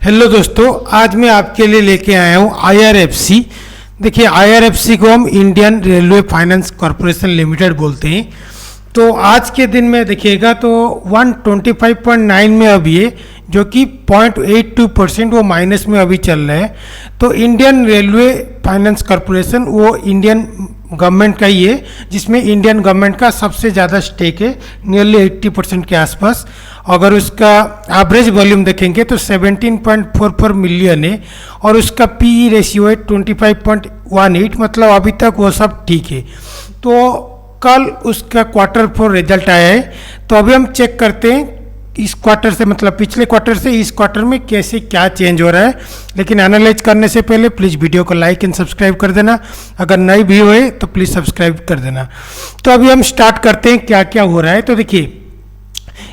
Hello दोस्तों, आज मैं आपके लिए लेके आया हूँ IRFC। देखिए, IRFC को हम Indian railway finance corporation limited बोलते हैं। तो आज के दिन में देखिएगा तो 125.9 में अभी है, जो कि 0.82% वो माइनस में अभी चल रहा है। तो इंडियन रेलवे फाइनेंस कॉरपोरेशन वो इंडियन गवर्नमेंट का ही है, जिसमें इंडियन गवर्नमेंट का सबसे ज़्यादा स्टेक है, नियरली 80% के आसपास। अगर उसका एवरेज वॉल्यूम देखेंगे तो 17.44 मिलियन है और उसका PE रेशियो है 25.18, मतलब अभी तक वो सब ठीक है। तो कल उसका Q4 रिजल्ट आया है, तो अभी हम चेक करते हैं इस क्वार्टर से, मतलब पिछले क्वार्टर से इस क्वार्टर में कैसे क्या चेंज हो रहा है। लेकिन एनालाइज करने से पहले प्लीज़ वीडियो को लाइक एंड सब्सक्राइब कर देना, अगर नई भी हुए तो प्लीज़ सब्सक्राइब कर देना। तो अभी हम स्टार्ट करते हैं क्या क्या हो रहा है। तो देखिए,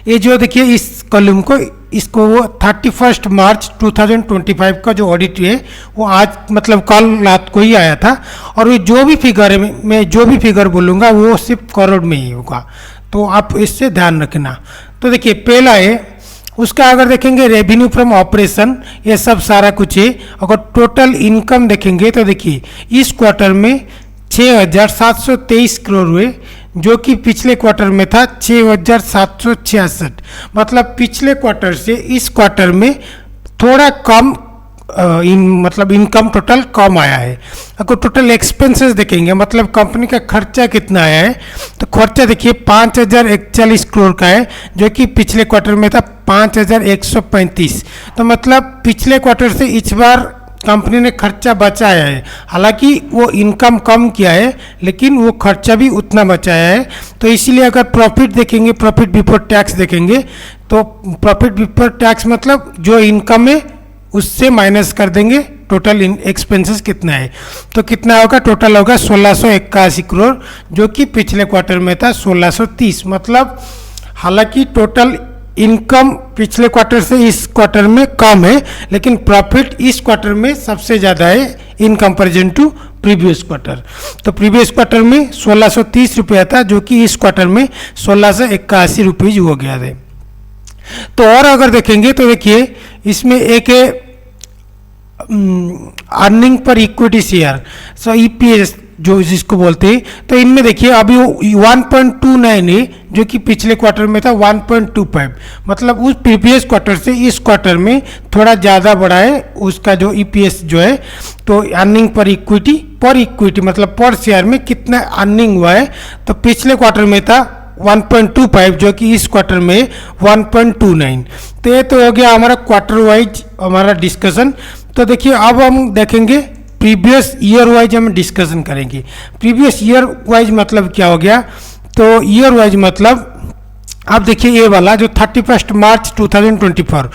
ये जो देखिए इस कॉलम को, इसको वो 31 मार्च 2025 का जो ऑडिट है वो आज मतलब कल रात को ही आया था। और ये जो भी फिगर है, मैं जो भी फिगर बोलूँगा वो सिर्फ करोड़ में ही होगा, तो आप इससे ध्यान रखना। तो देखिए, पहला है उसका, अगर देखेंगे रेवेन्यू फ्रॉम ऑपरेशन, ये सब सारा कुछ है। अगर टोटल इनकम देखेंगे तो देखिए इस क्वार्टर में 6,723 करोड़ हुए, जो कि पिछले क्वार्टर में था 6,766। मतलब पिछले क्वार्टर से इस क्वार्टर में थोड़ा कम मतलब इनकम टोटल कम आया है। अगर टोटल एक्सपेंसेस देखेंगे, मतलब कंपनी का खर्चा कितना आया है, तो खर्चा देखिए 5,041 करोड़ का है, जो कि पिछले क्वार्टर में था 5,135। तो मतलब पिछले क्वार्टर से इस बार कंपनी ने खर्चा बचाया है। हालांकि वो इनकम कम किया है, लेकिन वो खर्चा भी उतना बचाया है। तो इसीलिए अगर प्रॉफिट देखेंगे, प्रॉफिट बिफोर टैक्स देखेंगे, तो प्रॉफिट बिफोर टैक्स मतलब जो इनकम है उससे माइनस कर देंगे टोटल एक्सपेंसेस कितना है, तो कितना होगा, टोटल होगा 1,681 करोड़, जो कि पिछले क्वार्टर में था 1,630। मतलब हालांकि टोटल इनकम पिछले क्वार्टर से इस क्वार्टर में कम है, लेकिन प्रॉफिट इस क्वार्टर में सबसे ज़्यादा है in comparison to previous quarter. तो प्रीवियस क्वार्टर में 1,630 रुपया था, जो कि इस क्वार्टर में 1,681 रुपीज़ हो गया है। तो और अगर देखेंगे तो देखिए इसमें एक अर्निंग पर इक्विटी शेयर, सो EPS जो जिसको बोलते हैं, तो इनमें देखिए अभी वो 1.29 है, जो कि पिछले क्वार्टर में था 1.25। मतलब उस प्रीवियस क्वार्टर से इस क्वार्टर में थोड़ा ज़्यादा बढ़ा है उसका जो EPS जो है। तो अर्निंग पर इक्विटी मतलब पर शेयर में कितना अर्निंग हुआ है, तो पिछले क्वार्टर में था 1.25, जो कि इस क्वार्टर में 1.29। तो ये तो हो गया हमारा क्वार्टर वाइज हमारा डिस्कशन। तो देखिए अब हम देखेंगे प्रीवियस ईयर वाइज हम डिस्कशन करेंगे। प्रीवियस ईयर वाइज मतलब क्या हो गया, तो ईयर वाइज मतलब आप देखिए ये वाला जो 31 मार्च 2024,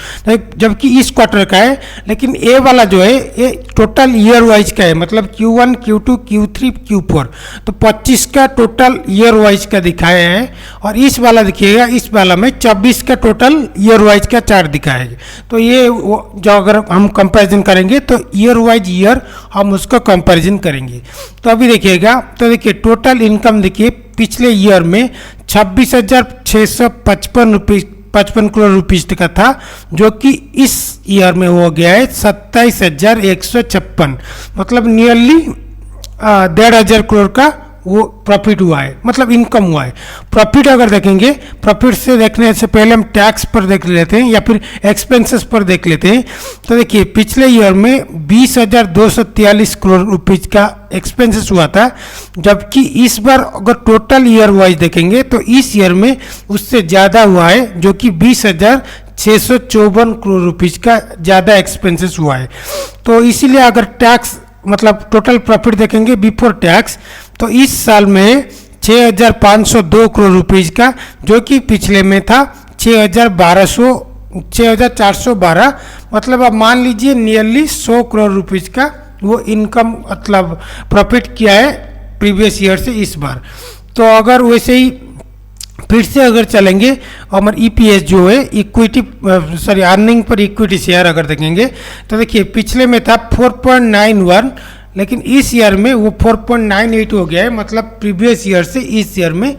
जबकि इस क्वार्टर का है, लेकिन ये वाला जो है ये टोटल ईयर वाइज का है, मतलब Q1, Q2, Q3, Q4। तो 25 का टोटल ईयर वाइज का दिखाया है। और इस वाला देखिएगा, इस वाला में 24 का टोटल ईयर वाइज का चार्ट दिखाएगा। तो ये जो अगर हम कंपैरिजन करेंगे तो ईयर वाइज ईयर हम उसका कंपैरिजन करेंगे। तो अभी देखिएगा, तो देखिए टोटल इनकम देखिए पिछले ईयर में 26,655 करोड़ रुपीज़ का था, जो कि इस ईयर में हो गया है 27,156। मतलब नियरली 1,500 करोड़ का वो प्रॉफिट हुआ है, मतलब इनकम हुआ है। प्रॉफिट अगर देखेंगे, प्रॉफिट से देखने से पहले हम टैक्स पर देख लेते हैं या फिर एक्सपेंसेस पर देख लेते हैं। तो देखिए पिछले ईयर में 20,243 करोड़ रुपीज़ का एक्सपेंसेस हुआ था, जबकि इस बार अगर टोटल ईयर वाइज देखेंगे तो इस ईयर में उससे ज़्यादा हुआ है, जो कि 20,654 करोड़ रुपीज़ का ज़्यादा एक्सपेंसेस हुआ है। तो इसीलिए अगर टैक्स मतलब टोटल प्रॉफिट देखेंगे बिफोर टैक्स, तो इस साल में 6,502 करोड़ रुपीज़ का, जो कि पिछले में था 6,412। मतलब अब मान लीजिए नियरली 100 करोड़ रुपीज़ का वो इनकम मतलब प्रॉफिट किया है प्रीवियस ईयर से इस बार। तो अगर वैसे ही फिर से अगर चलेंगे, हमारे EPS जो है अर्निंग पर इक्विटी शेयर अगर देखेंगे, तो देखिए पिछले में था 4.91, लेकिन इस ईयर में वो 4.98 हो गया है। मतलब प्रीवियस ईयर से इस ईयर में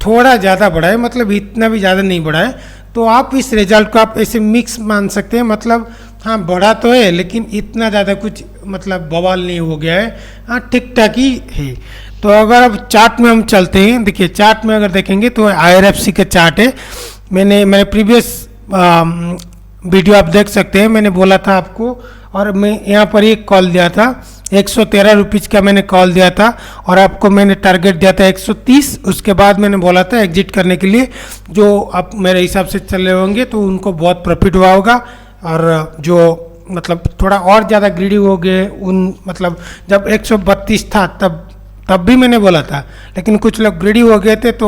थोड़ा ज़्यादा बढ़ा है, मतलब इतना भी ज़्यादा नहीं बढ़ा है। तो आप इस रिजल्ट को आप ऐसे मिक्स मान सकते हैं, मतलब हाँ बढ़ा तो है लेकिन इतना ज़्यादा कुछ मतलब बवाल नहीं हो गया है, हाँ ठीक ठाक ही है। तो अगर अब चार्ट में हम चलते हैं, देखिए चार्ट में अगर देखेंगे तो IRFC का चार्ट है। मैंने प्रीवियस वीडियो आप देख सकते हैं, मैंने बोला था आपको, और मैं यहाँ पर एक कॉल दिया था 113 रुपीज़ का मैंने कॉल दिया था, और आपको मैंने टारगेट दिया था 130। उसके बाद मैंने बोला था एग्जिट करने के लिए, जो आप मेरे हिसाब से चल रहे होंगे तो उनको बहुत प्रॉफिट हुआ होगा। और जो मतलब थोड़ा और ज़्यादा ग्रीडी हो गए उन, मतलब जब 132 था तब भी मैंने बोला था, लेकिन कुछ लोग ग्रीडी हो गए थे तो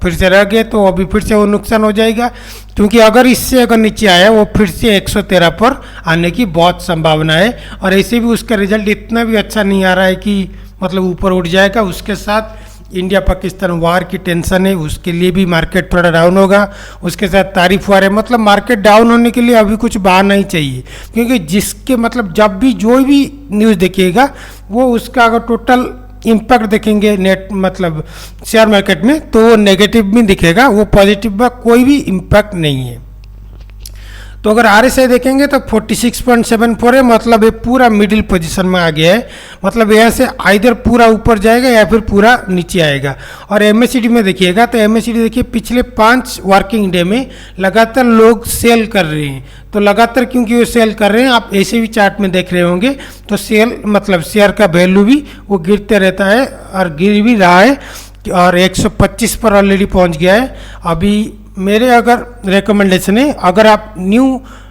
फिर से रह गए, तो अभी फिर से वो नुकसान हो जाएगा। क्योंकि अगर इससे अगर नीचे आया वो फिर से 113 पर आने की बहुत संभावना है, और ऐसे भी उसका रिजल्ट इतना भी अच्छा नहीं आ रहा है कि मतलब ऊपर उठ जाएगा। उसके साथ इंडिया पाकिस्तान वार की टेंशन है, उसके लिए भी मार्केट थोड़ा डाउन होगा। उसके साथ तारीफ वार है, मतलब मार्केट डाउन होने के लिए अभी कुछ बहाना नहीं चाहिए, क्योंकि जिसके मतलब जब भी जो भी न्यूज़ देखिएगा वो उसका अगर टोटल इम्पैक्ट देखेंगे नेट मतलब शेयर मार्केट में, तो वो नेगेटिव भी दिखेगा, वो पॉजिटिव में कोई भी इम्पैक्ट नहीं है। तो अगर RSI देखेंगे तो 46.74 है, मतलब ये पूरा मिडिल पोजीशन में आ गया है, मतलब यहाँ से आइदर पूरा ऊपर जाएगा या फिर पूरा नीचे आएगा। और MACD में देखिएगा तो MACD देखिए पिछले 5 वर्किंग डे में लगातार लोग सेल कर रहे हैं। तो लगातार क्योंकि वो सेल कर रहे हैं, आप ऐसे भी चार्ट में देख रहे होंगे, तो सेल मतलब शेयर का वैल्यू भी वो गिरते रहता है और गिर भी रहा है, और 125 पर ऑलरेडी पहुंच गया है। अभी मेरे अगर रिकमेंडेशन है, अगर आप न्यू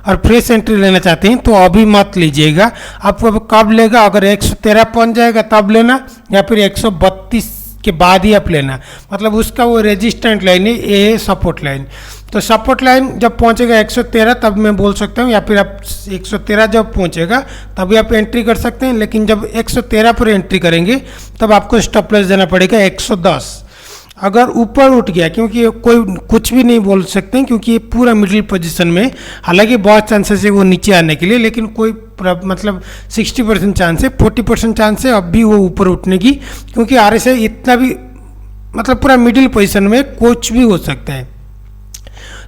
और फ्रेश एंट्री लेना चाहते हैं तो अभी मत लीजिएगा। आपको कब लेगा, अगर 113 पहुंच जाएगा तब लेना, या फिर 132 के बाद ही आप लेना, मतलब उसका वो रेजिस्टेंट लाइन है, ये सपोर्ट लाइन। तो सपोर्ट लाइन जब पहुंचेगा 113 तब मैं बोल सकता हूं, या फिर आप 113 जब पहुंचेगा तभी आप एंट्री कर सकते हैं। लेकिन जब 113 पर एंट्री करेंगे तब आपको स्टॉप लॉस देना पड़ेगा 110। अगर ऊपर उठ गया, क्योंकि कोई कुछ भी नहीं बोल सकते हैं, क्योंकि ये पूरा मिडिल पोजीशन में, हालांकि बहुत चांसेस है वो नीचे आने के लिए, लेकिन कोई मतलब 60% चांस है, 40% चांस है अब भी वो ऊपर उठने की, क्योंकि RSI इतना भी मतलब पूरा मिडिल पोजीशन में कुछ भी हो सकता है।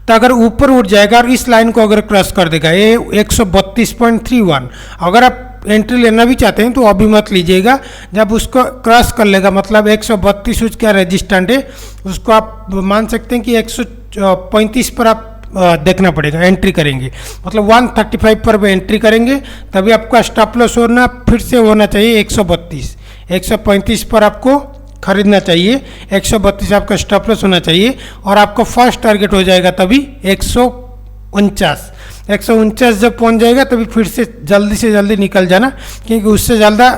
तो अगर ऊपर उठ जाएगा और इस लाइन को अगर क्रॉस कर देगा, ये 132.31, अगर आप एंट्री लेना भी चाहते हैं तो अभी मत लीजिएगा। जब उसको क्रॉस कर लेगा, मतलब 132 उसका रेजिस्टेंट है, उसको आप मान सकते हैं कि 135 पर आप देखना पड़ेगा, एंट्री करेंगे, मतलब 135 पर एंट्री करेंगे तभी आपका स्टॉप लॉस होना फिर से होना चाहिए 132। 135 पर आपको खरीदना चाहिए, 132 आपका स्टॉप लॉस होना चाहिए, और आपका फर्स्ट टारगेट हो जाएगा तभी 149 जब पहुंच जाएगा तभी फिर से जल्दी निकल जाना, क्योंकि उससे ज़्यादा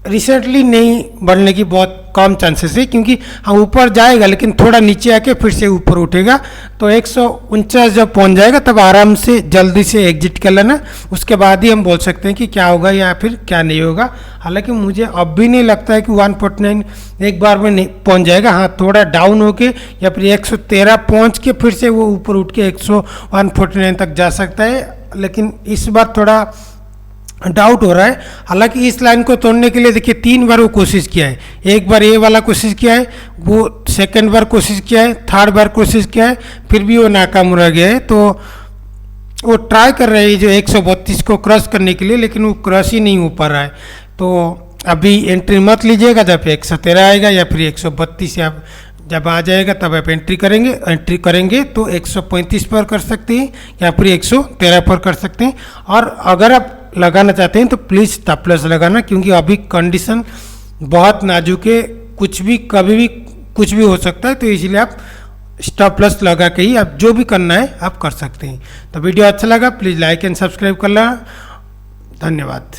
रिसेंटली नहीं बढ़ने की बहुत कम चांसेस है, क्योंकि हाँ ऊपर जाएगा लेकिन थोड़ा नीचे आके फिर से ऊपर उठेगा। तो 149 जब पहुंच जाएगा तब आराम से जल्दी से एग्जिट कर लेना, उसके बाद ही हम बोल सकते हैं कि क्या होगा या फिर क्या नहीं होगा। हालांकि मुझे अब भी नहीं लगता है कि 149 एक बार में नहीं पहुंच जाएगा, हाँ थोड़ा डाउन होके या फिर 113 पहुँच के फिर से वो ऊपर उठ के 149 तक जा सकता है, लेकिन इस बार थोड़ा डाउट हो रहा है। हालांकि इस लाइन को तोड़ने के लिए देखिए 3 बार वो कोशिश किया है, एक बार ये वाला कोशिश किया है, वो सेकंड बार कोशिश किया है, थर्ड बार कोशिश किया है, फिर भी वो नाकाम रह गया है। तो वो ट्राई कर रहे हैं जो 132 को क्रॉस करने के लिए, लेकिन वो क्रॉस ही नहीं हो पा रहा है। तो अभी एंट्री मत लीजिएगा, जब 113 आएगा या फिर 132 या जब आ जाएगा तब आप एंट्री करेंगे तो 135 पर कर सकते हैं या फिर 113 पर कर सकते हैं। और अगर आप लगाना चाहते हैं तो प्लीज़ स्टॉप लॉस लगाना, क्योंकि अभी कंडीशन बहुत नाजुक है, कुछ भी कभी भी कुछ भी हो सकता है। तो इसलिए आप स्टॉप लॉस लगा के ही आप जो भी करना है आप कर सकते हैं। तो वीडियो अच्छा लगा प्लीज़ लाइक एंड सब्सक्राइब करना, धन्यवाद।